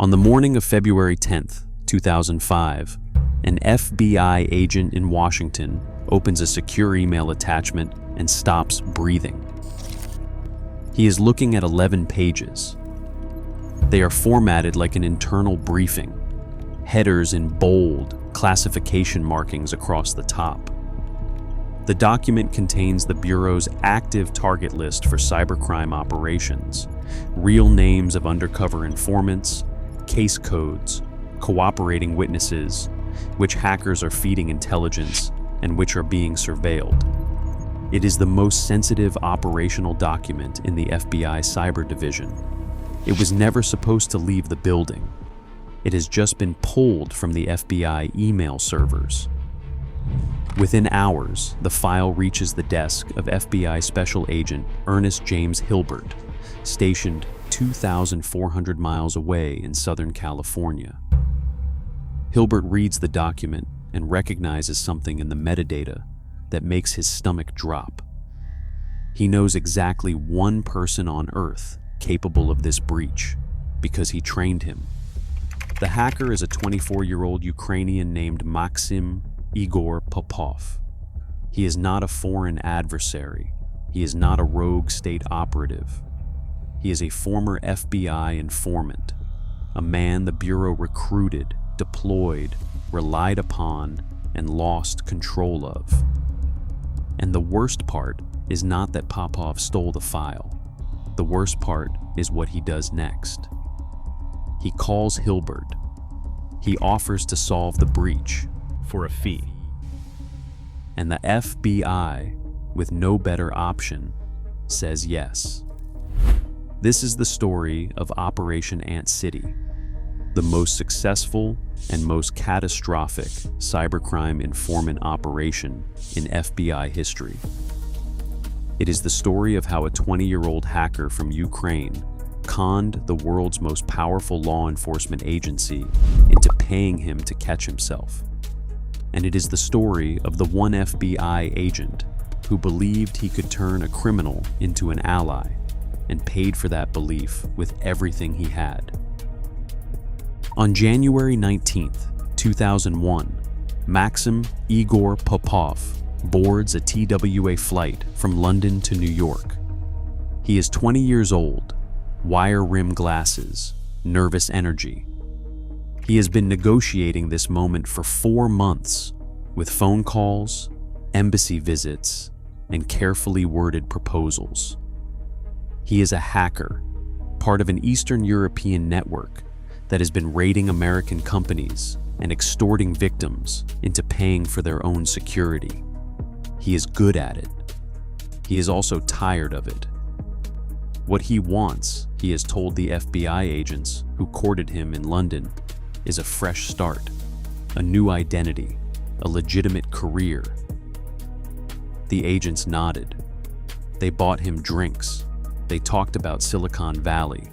On the morning of February 10th, 2005, an FBI agent in Washington opens a secure email attachment and stops breathing. He is looking at 11 pages. They are formatted like an internal briefing, headers in bold, classification markings across the top. The document contains the Bureau's active target list for cybercrime operations, real names of undercover informants, case codes, cooperating witnesses, which hackers are feeding intelligence, and which are being surveilled. It is the most sensitive operational document in the FBI Cyber Division. It was never supposed to leave the building. It has just been pulled from the FBI email servers. Within hours, the file reaches the desk of FBI Special Agent Ernest James Hilbert, stationed 2,400 miles away in Southern California. Hilbert reads the document and recognizes something in the metadata that makes his stomach drop. He knows exactly one person on Earth capable of this breach because he trained him. The hacker is a 24-year-old Ukrainian named Maxim Igor Popov. He is not a foreign adversary. He is not a rogue state operative. He is a former FBI informant, a man the Bureau recruited, deployed, relied upon, and lost control of. And the worst part is not that Popov stole the file. The worst part is what he does next. He calls Hilbert. He offers to solve the breach for a fee. And the FBI, with no better option, says yes. This is the story of Operation Ant City, the most successful and most catastrophic cybercrime informant operation in FBI history. It is the story of how a 20-year-old hacker from Ukraine conned the world's most powerful law enforcement agency into paying him to catch himself. And it is the story of the one FBI agent who believed he could turn a criminal into an ally and paid for that belief with everything he had. On January 19th, 2001, Maxim Igor Popov boards a TWA flight from London to New York. He is 20 years old, wire-rim glasses, nervous energy. He has been negotiating this moment for 4 months with phone calls, embassy visits, and carefully worded proposals. He is a hacker, part of an Eastern European network that has been raiding American companies and extorting victims into paying for their own security. He is good at it. He is also tired of it. What he wants, he has told the FBI agents who courted him in London, is a fresh start, a new identity, a legitimate career. The agents nodded. They bought him drinks. They talked about Silicon Valley.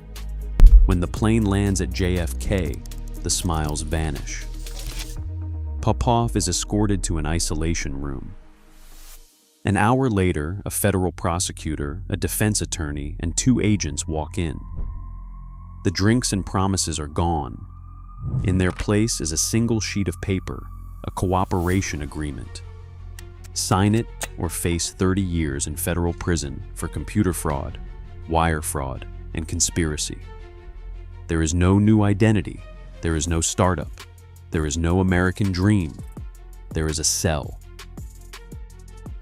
When the plane lands at JFK, the smiles vanish. Popov is escorted to an isolation room. An hour later, a federal prosecutor, a defense attorney, and 2 agents walk in. The drinks and promises are gone. In their place is a single sheet of paper, a cooperation agreement. Sign it or face 30 years in federal prison for computer fraud, wire fraud, and conspiracy. There is no new identity. There is no startup. There is no American dream. There is a cell.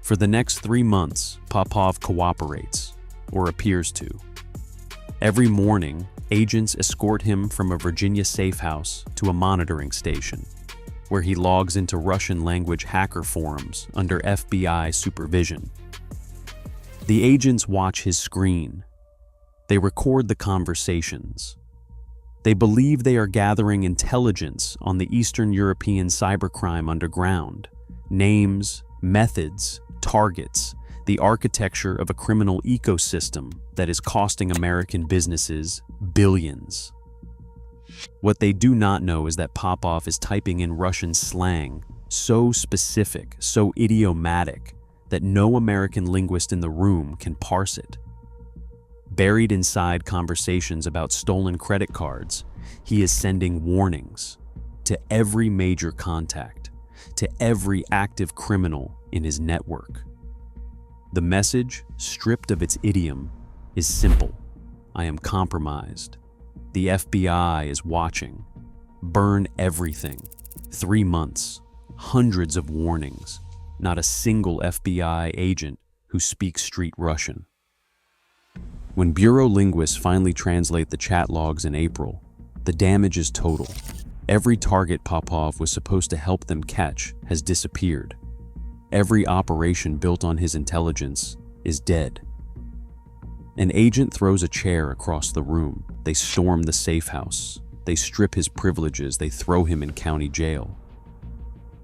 For the next 3 months, Popov cooperates, or appears to. Every morning, agents escort him from a Virginia safe house to a monitoring station, where he logs into Russian-language hacker forums under FBI supervision. The agents watch his screen. They record the conversations. They believe they are gathering intelligence on the Eastern European cybercrime underground, names, methods, targets, the architecture of a criminal ecosystem that is costing American businesses billions. What they do not know is that Popov is typing in Russian slang so specific, so idiomatic, that no American linguist in the room can parse it. Buried inside conversations about stolen credit cards, He is sending warnings to every major contact, to every active criminal in his network. The message, stripped of its idiom, is simple. I am compromised. The FBI is watching. Burn everything. 3 months, hundreds of warnings, not a single FBI agent who speaks street Russian. When bureau linguists finally translate the chat logs in April, the damage is total. Every target Popov was supposed to help them catch has disappeared. Every operation built on his intelligence is dead. An agent throws a chair across the room. They storm the safe house. They strip his privileges. They throw him in county jail.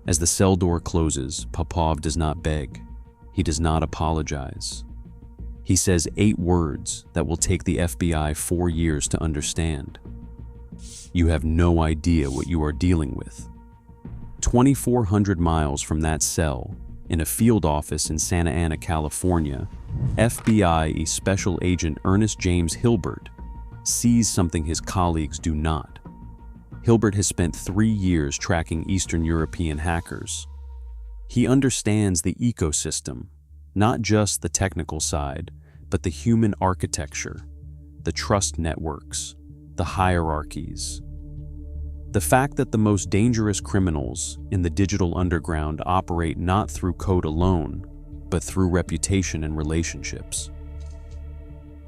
As the cell door closes, Popov does not beg. He does not apologize. He says 8 words that will take the FBI 4 years to understand. You have no idea what you are dealing with. 2,400 miles from that cell, in a field office in Santa Ana, California, FBI Special Agent Ernest James Hilbert sees something his colleagues do not. Hilbert has spent 3 years tracking Eastern European hackers. He understands the ecosystem, not just the technical side, but the human architecture, the trust networks, the hierarchies. The fact that the most dangerous criminals in the digital underground operate not through code alone, but through reputation and relationships.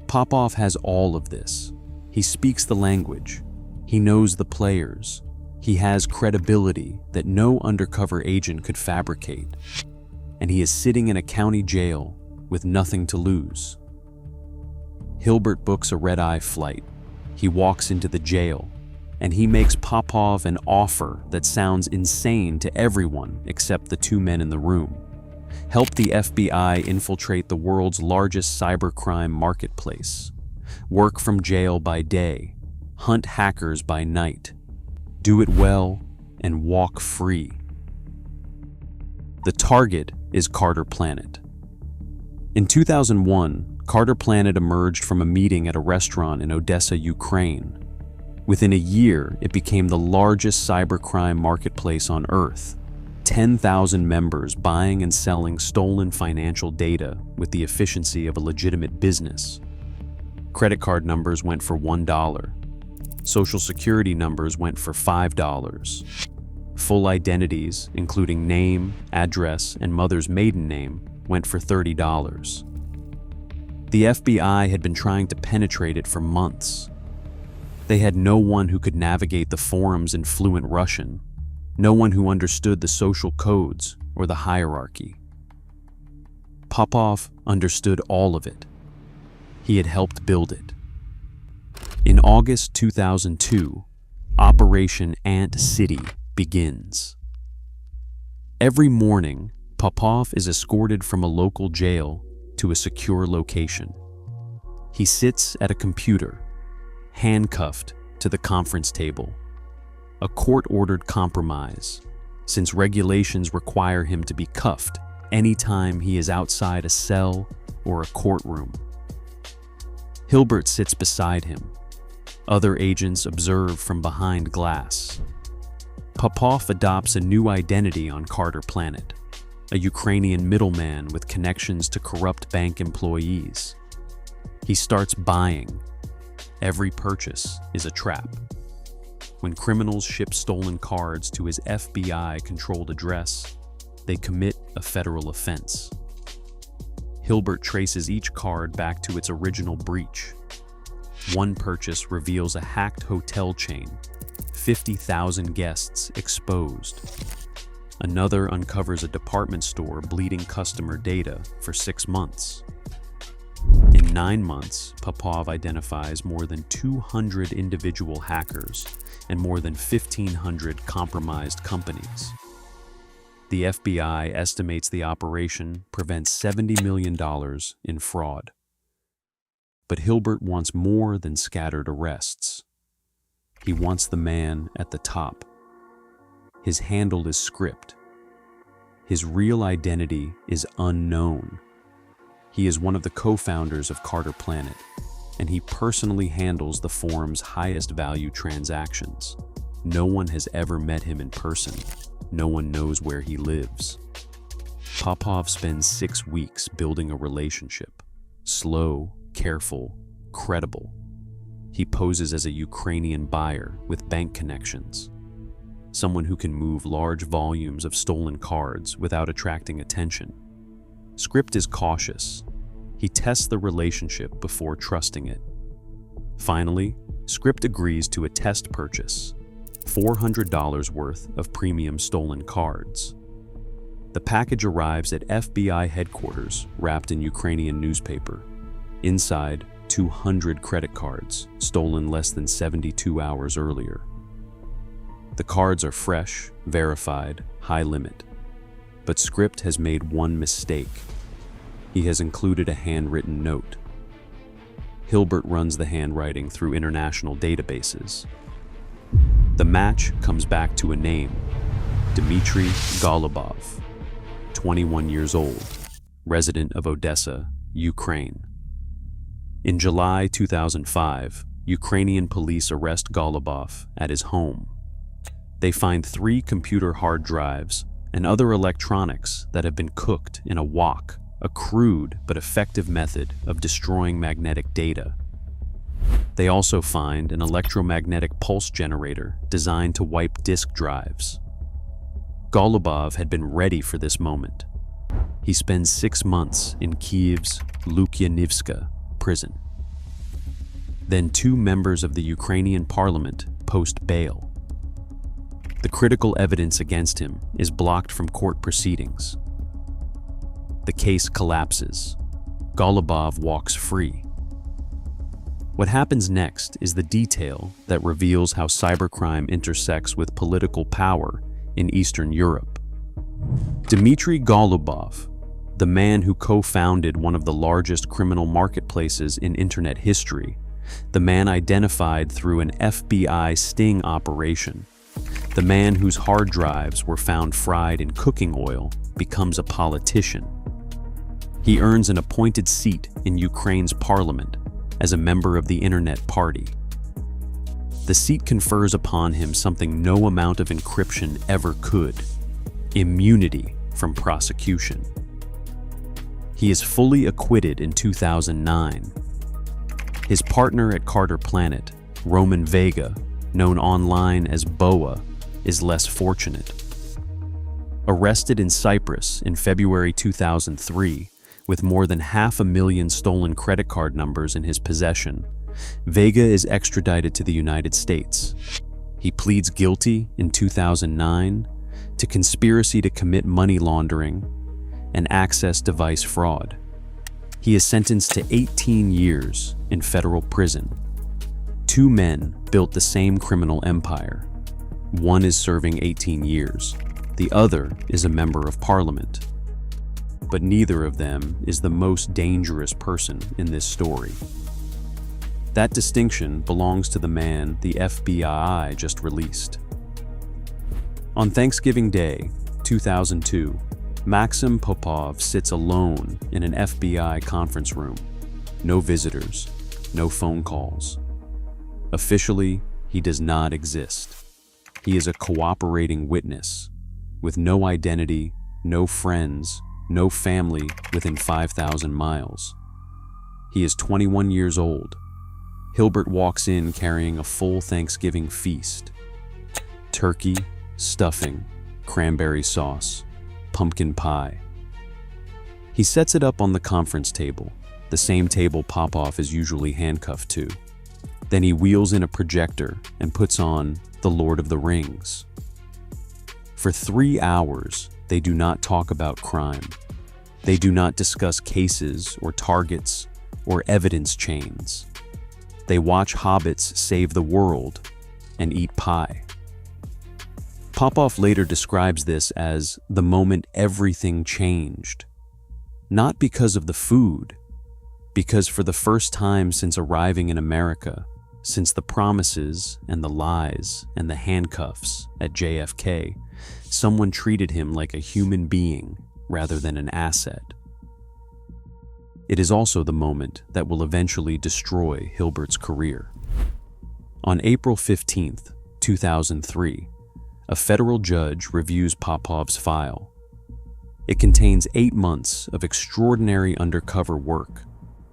Popov has all of this. He speaks the language. He knows the players. He has credibility that no undercover agent could fabricate. And he is sitting in a county jail with nothing to lose. Hilbert books a red-eye flight. He walks into the jail, and he makes Popov an offer that sounds insane to everyone except the 2 men in the room. Help the FBI infiltrate the world's largest cybercrime marketplace. Work from jail by day. Hunt hackers by night. Do it well and walk free. The target is Carter Planet. In 2001, Carter Planet emerged from a meeting at a restaurant in Odessa, Ukraine. Within a year, it became the largest cybercrime marketplace on Earth. 10,000 members buying and selling stolen financial data with the efficiency of a legitimate business. Credit card numbers went for $1. Social security numbers went for $5. Full identities, including name, address, and mother's maiden name, went for $30. The FBI had been trying to penetrate it for months. They had no one who could navigate the forums in fluent Russian, no one who understood the social codes or the hierarchy. Popov understood all of it. He had helped build it. In August 2002, Operation Ant City begins. Every morning, Popov is escorted from a local jail to a secure location. He sits at a computer, handcuffed to the conference table. A court-ordered compromise, since regulations require him to be cuffed anytime he is outside a cell or a courtroom. Hilbert sits beside him. Other agents observe from behind glass. Popov adopts a new identity on Carter Planet, a Ukrainian middleman with connections to corrupt bank employees. He starts buying. Every purchase is a trap. When criminals ship stolen cards to his FBI-controlled address, they commit a federal offense. Hilbert traces each card back to its original breach. One purchase reveals a hacked hotel chain, 50,000 guests exposed. Another uncovers a department store bleeding customer data for 6 months. In 9 months, Popov identifies more than 200 individual hackers and more than 1,500 compromised companies. The FBI estimates the operation prevents $70 million in fraud. But Hilbert wants more than scattered arrests. He wants the man at the top. His handle is script. His real identity is unknown. He is one of the co-founders of Carter Planet, and he personally handles the firm's highest value transactions. No one has ever met him in person. No one knows where he lives. Popov spends 6 weeks building a relationship. Slow, careful, credible. He poses as a Ukrainian buyer with bank connections. Someone who can move large volumes of stolen cards without attracting attention. Script is cautious. He tests the relationship before trusting it. Finally, Script agrees to a test purchase, $400 worth of premium stolen cards. The package arrives at FBI headquarters wrapped in Ukrainian newspaper. Inside, 200 credit cards, stolen less than 72 hours earlier. The cards are fresh, verified, high limit. But Script has made one mistake. He has included a handwritten note. Hilbert runs the handwriting through international databases. The match comes back to a name, Dmitry Golubov, 21 years old, resident of Odessa, Ukraine. In July 2005, Ukrainian police arrest Golubov at his home. They find 3 computer hard drives and other electronics that have been cooked in a wok, a crude but effective method of destroying magnetic data. They also find an electromagnetic pulse generator designed to wipe disk drives. Golubov had been ready for this moment. He spends 6 months in Kiev's Lukyanivska prison. Then 2 members of the Ukrainian parliament post bail. The critical evidence against him is blocked from court proceedings. The case collapses. Golubov walks free. What happens next is the detail that reveals how cybercrime intersects with political power in Eastern Europe. Dmitry Golubov, the man who co-founded one of the largest criminal marketplaces in internet history, the man identified through an FBI sting operation, the man whose hard drives were found fried in cooking oil, becomes a politician. He earns an appointed seat in Ukraine's parliament as a member of the Internet Party. The seat confers upon him something no amount of encryption ever could: immunity from prosecution. He is fully acquitted in 2009. His partner at Carter Planet, Roman Vega, known online as Boa, is less fortunate. Arrested in Cyprus in February 2003, with more than 500,000 stolen credit card numbers in his possession, Vega is extradited to the United States. He pleads guilty in 2009 to conspiracy to commit money laundering and access device fraud. He is sentenced to 18 years in federal prison. 2 men built the same criminal empire. One is serving 18 years. The other is a member of parliament. But neither of them is the most dangerous person in this story. That distinction belongs to the man the FBI just released. On Thanksgiving Day, 2002, Maxim Popov sits alone in an FBI conference room. No visitors, no phone calls. Officially, he does not exist. He is a cooperating witness, with no identity, no friends, no family within 5,000 miles. He is 21 years old. Hilbert walks in carrying a full Thanksgiving feast. Turkey, stuffing, cranberry sauce, pumpkin pie. He sets it up on the conference table, the same table Popov is usually handcuffed to. Then he wheels in a projector and puts on The Lord of the Rings. For 3 hours, they do not talk about crime. They do not discuss cases or targets or evidence chains. They watch hobbits save the world and eat pie. Popov later describes this as the moment everything changed. Not because of the food, because for the first time since arriving in America, since the promises and the lies and the handcuffs at JFK, someone treated him like a human being rather than an asset. It is also the moment that will eventually destroy Hilbert's career. On April 15, 2003, a federal judge reviews Popov's file. It contains 8 months of extraordinary undercover work,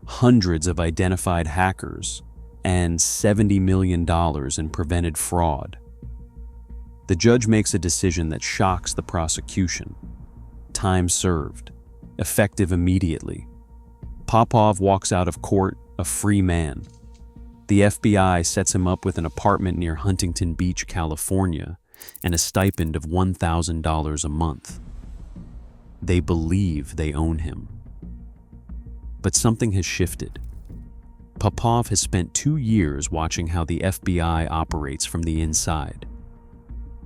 hundreds of identified hackers, and $70 million in prevented fraud. The judge makes a decision that shocks the prosecution. Time served, effective immediately. Popov walks out of court a free man. The FBI sets him up with an apartment near Huntington Beach, California, and a stipend of $1,000 a month. They believe they own him. But something has shifted. Popov has spent 2 years watching how the FBI operates from the inside.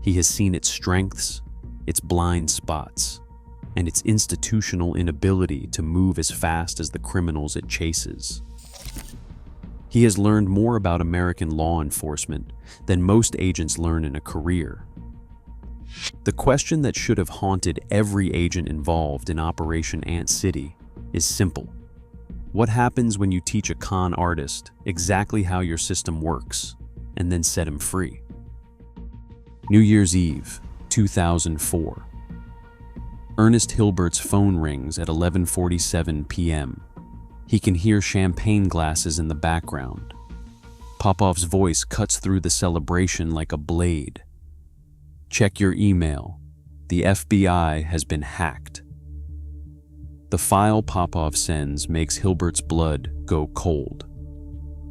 He has seen its strengths, its blind spots, and its institutional inability to move as fast as the criminals it chases. He has learned more about American law enforcement than most agents learn in a career. The question that should have haunted every agent involved in Operation Ant City is simple. What happens when you teach a con artist exactly how your system works and then set him free? New Year's Eve, 2004. Ernest Hilbert's phone rings at 11:47 p.m. He can hear champagne glasses in the background. Popov's voice cuts through the celebration like a blade. Check your email. The FBI has been hacked. The file Popov sends makes Hilbert's blood go cold.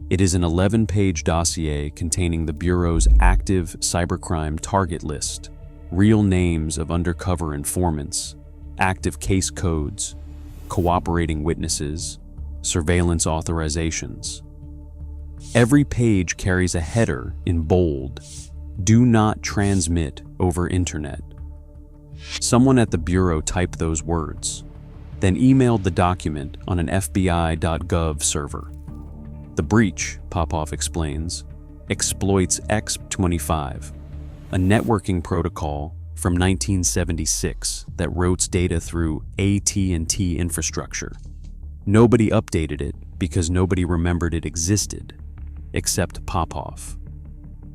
It is an 11-page dossier containing the Bureau's active cybercrime target list, real names of undercover informants, active case codes, cooperating witnesses, surveillance authorizations. Every page carries a header in bold, "Do not transmit over internet." Someone at the Bureau typed those words, then emailed the document on an FBI.gov server. The breach, Popov explains, exploits X25, a networking protocol from 1976 that routes data through AT&T infrastructure. Nobody updated it because nobody remembered it existed, except Popov.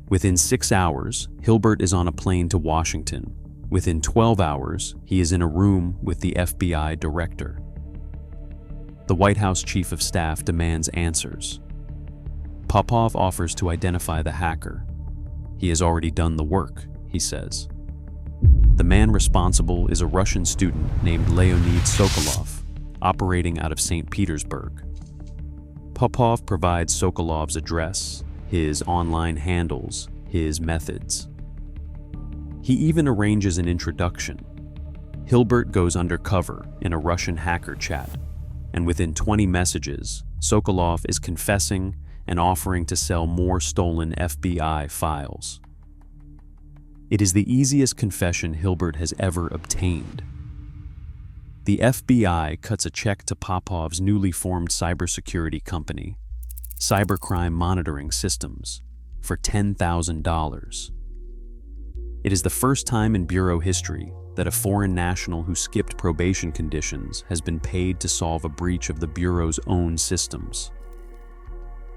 Within 6 hours, Hilbert is on a plane to Washington. Within 12 hours, he is in a room with the FBI director. The White House Chief of Staff demands answers. Popov offers to identify the hacker. He has already done the work, he says. The man responsible is a Russian student named Leonid Sokolov, operating out of St. Petersburg. Popov provides Sokolov's address, his online handles, his methods. He even arranges an introduction. Hilbert goes undercover in a Russian hacker chat, and within 20 messages, Sokolov is confessing and offering to sell more stolen FBI files. It is the easiest confession Hilbert has ever obtained. The FBI cuts a check to Popov's newly formed cybersecurity company, Cybercrime Monitoring Systems, for $10,000. It is the first time in Bureau history that a foreign national who skipped probation conditions has been paid to solve a breach of the Bureau's own systems.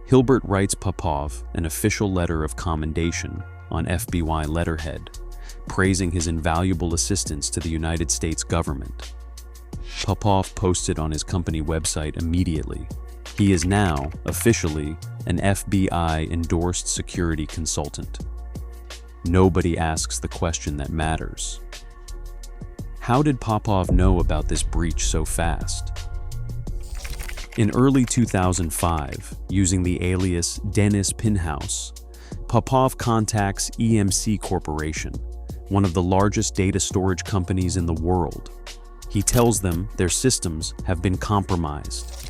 Hilbert writes Popov an official letter of commendation on FBI letterhead, praising his invaluable assistance to the United States government. Popov posted on his company website immediately. He is now, officially, an FBI-endorsed security consultant. Nobody asks the question that matters. How did Popov know about this breach so fast? In early 2005, using the alias Dennis Pinhouse, Popov contacts EMC Corporation, one of the largest data storage companies in the world. He tells them their systems have been compromised.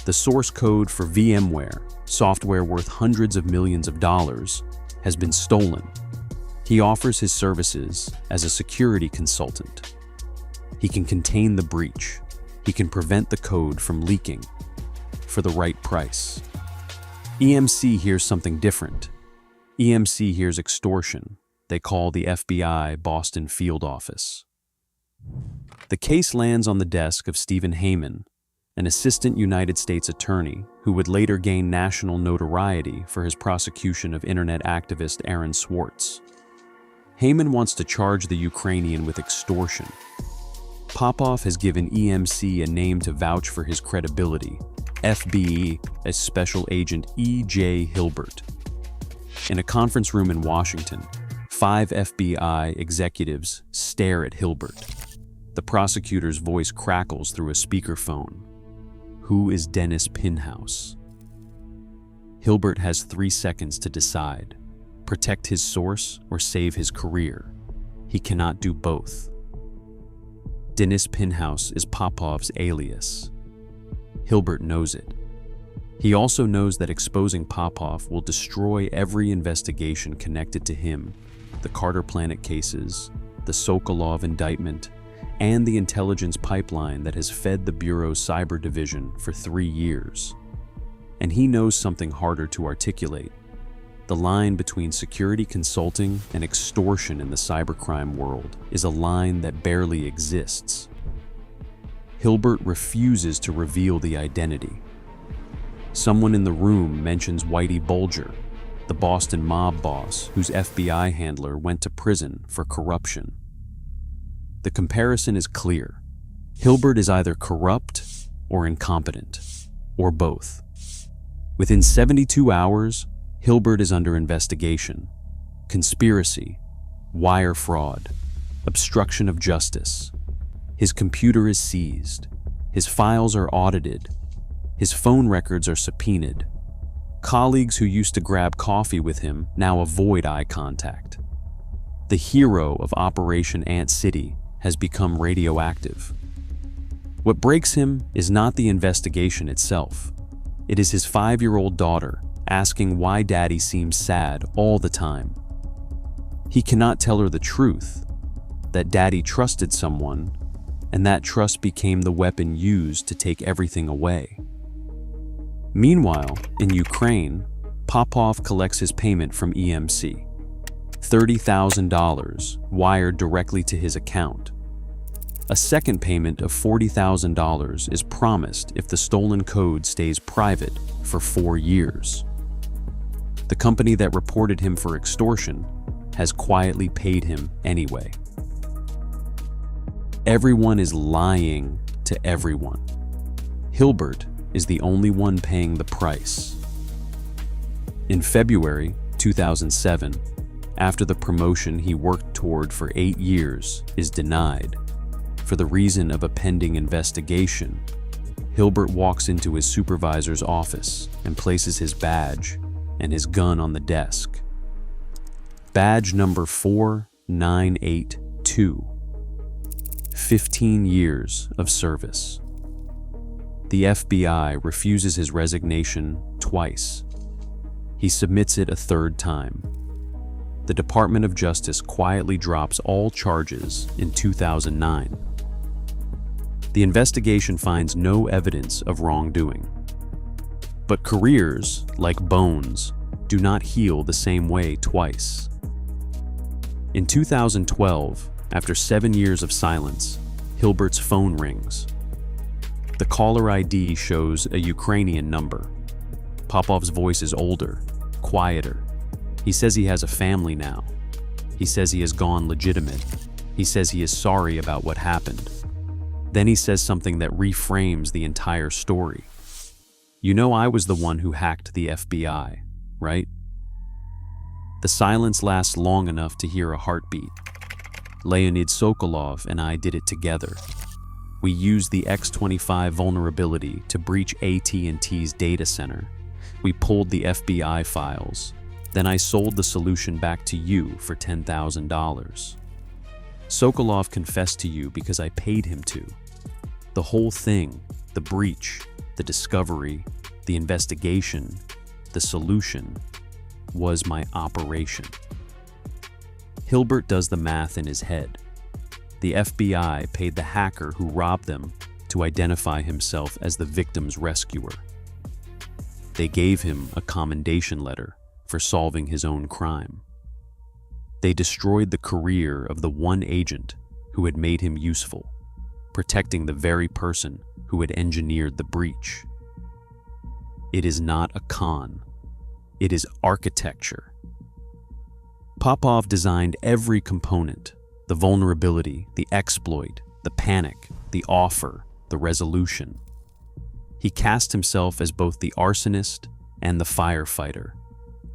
The source code for VMware, software worth hundreds of millions of dollars, has been stolen. He offers his services as a security consultant. He can contain the breach. He can prevent the code from leaking for the right price. EMC hears something different. EMC hears extortion. They call the FBI Boston field office. The case lands on the desk of Stephen Heyman, an assistant United States attorney who would later gain national notoriety for his prosecution of internet activist Aaron Swartz. Heyman wants to charge the Ukrainian with extortion. Popov has given EMC a name to vouch for his credibility, FBE as Special Agent E.J. Hilbert. In a conference room in Washington, 5 FBI executives stare at Hilbert. The prosecutor's voice crackles through a speakerphone. Who is Dennis Pinhouse? Hilbert has 3 seconds to decide: protect his source or save his career. He cannot do both. Dennis Pinhouse is Popov's alias. Hilbert knows it. He also knows that exposing Popov will destroy every investigation connected to him: the Carter Planet cases, the Sokolov indictment, and the intelligence pipeline that has fed the Bureau's cyber division for 3 years. And he knows something harder to articulate: the line between security consulting and extortion in the cybercrime world is a line that barely exists. Hilbert refuses to reveal the identity. Someone in the room mentions Whitey Bulger, the Boston mob boss whose FBI handler went to prison for corruption. The comparison is clear. Hilbert is either corrupt or incompetent, or both. Within 72 hours, Hilbert is under investigation: conspiracy, wire fraud, obstruction of justice. His computer is seized. His files are audited. His phone records are subpoenaed. Colleagues who used to grab coffee with him now avoid eye contact. The hero of Operation Ant City has become radioactive. What breaks him is not the investigation itself. It is his 5-year-old daughter asking why Daddy seems sad all the time. He cannot tell her the truth, that Daddy trusted someone, and that trust became the weapon used to take everything away. Meanwhile, in Ukraine, Popov collects his payment from EMC. $30,000 wired directly to his account. A second payment of $40,000 is promised if the stolen code stays private for 4 years. The company that reported him for extortion has quietly paid him anyway. Everyone is lying to everyone. Hilbert is the only one paying the price. In February 2007, after the promotion he worked toward for 8 years is denied, for the reason of a pending investigation, Hilbert walks into his supervisor's office and places his badge and his gun on the desk. Badge number 4982. 15 years of service. The FBI refuses his resignation twice. He submits it a third time. The Department of Justice quietly drops all charges in 2009. The investigation finds no evidence of wrongdoing. But careers, like bones, do not heal the same way twice. In 2012, after 7 years of silence, Hilbert's phone rings. The caller ID shows a Ukrainian number. Popov's voice is older, quieter. He says he has a family now. He says he has gone legitimate. He says he is sorry about what happened. Then he says something that reframes the entire story. You know, I was the one who hacked the FBI, right? The silence lasts long enough to hear a heartbeat. Leonid Sokolov and I did it together. We used the X-25 vulnerability to breach AT&T's data center. We pulled the FBI files. Then I sold the solution back to you for $10,000. Sokolov confessed to you because I paid him to. The whole thing, the breach, the discovery, the investigation, the solution, was my operation. Hilbert does the math in his head. The FBI paid the hacker who robbed them to identify himself as the victim's rescuer. They gave him a commendation letter for solving his own crime. They destroyed the career of the one agent who had made him useful. protecting the very person who had engineered the breach. It is not a con. It is architecture. Popov designed every component: the vulnerability, the exploit, the panic, the offer, the resolution. He cast himself as both the arsonist and the firefighter,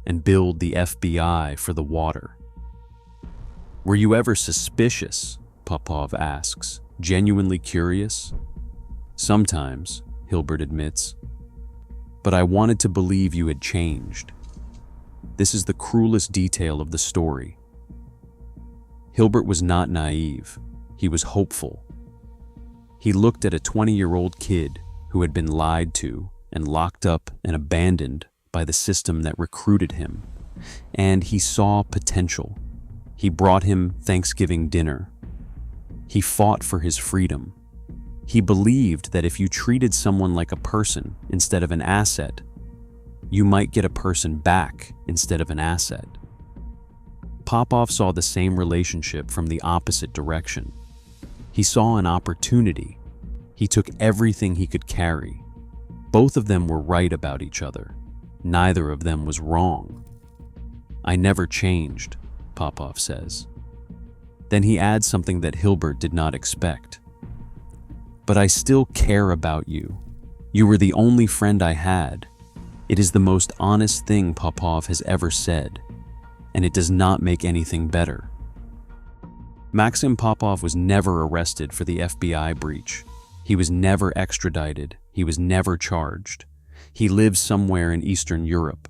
and billed the FBI for the water. "Were you ever suspicious?" Popov asks, genuinely curious. "Sometimes," Hilbert admits. "But I wanted to believe you had changed." This is the cruelest detail of the story. Hilbert was not naive. He was hopeful. He looked at a 20-year-old kid who had been lied to and locked up and abandoned by the system that recruited him, and he saw potential. He brought him Thanksgiving dinner. He fought for his freedom. He believed that if you treated someone like a person instead of an asset, you might get a person back instead of an asset. Popov saw the same relationship from the opposite direction. He saw an opportunity. He took everything he could carry. Both of them were right about each other. Neither of them was wrong. "I never changed," Popov says. Then he adds something that Hilbert did not expect. "But I still care about you. You were the only friend I had." It is the most honest thing Popov has ever said, and it does not make anything better. Maxim Popov was never arrested for the FBI breach. He was never extradited. He was never charged. He lives somewhere in Eastern Europe,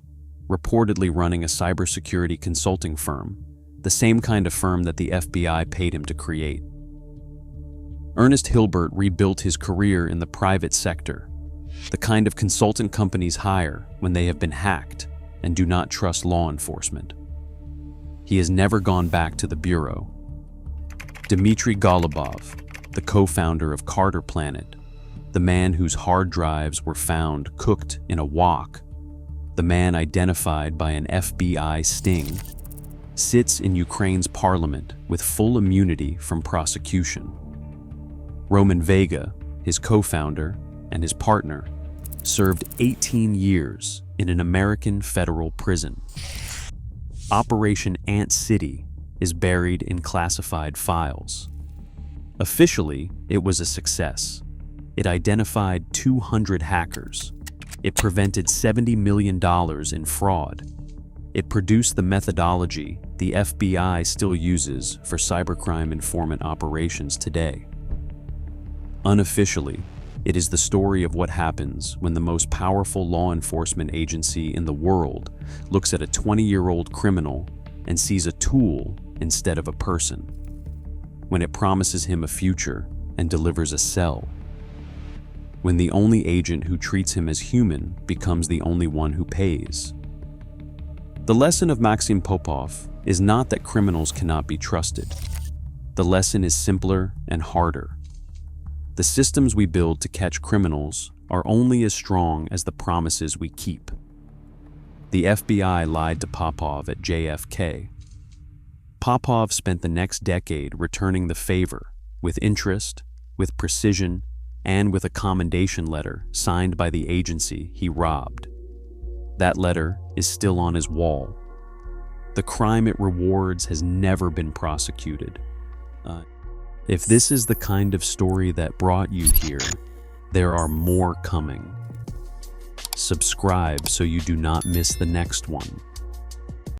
reportedly running a cybersecurity consulting firm, the same kind of firm that the FBI paid him to create. Ernest Hilbert rebuilt his career in the private sector, the kind of consultant companies hire when they have been hacked and do not trust law enforcement. He has never gone back to the bureau. Dmitry Golubov, the co-founder of Carter Planet, the man whose hard drives were found cooked in a wok, the man identified by an FBI sting, sits in Ukraine's parliament with full immunity from prosecution. Roman Vega, his co-founder and his partner, served 18 years in an American federal prison. Operation Ant City is buried in classified files. Officially, it was a success. It identified 200 hackers. It prevented $70 million in fraud. It produced the methodology the FBI still uses for cybercrime informant operations today. Unofficially, it is the story of what happens when the most powerful law enforcement agency in the world looks at a 20-year-old criminal and sees a tool instead of a person, when it promises him a future and delivers a cell, when the only agent who treats him as human becomes the only one who pays. The lesson of Maxim Popov is not that criminals cannot be trusted. The lesson is simpler and harder. The systems we build to catch criminals are only as strong as the promises we keep. The FBI lied to Popov at JFK. Popov spent the next decade returning the favor, with interest, with precision, and with a commendation letter signed by the agency he robbed. That letter is still on his wall. The crime it rewards has never been prosecuted. If this is the kind of story that brought you here, there are more coming. Subscribe so you do not miss the next one.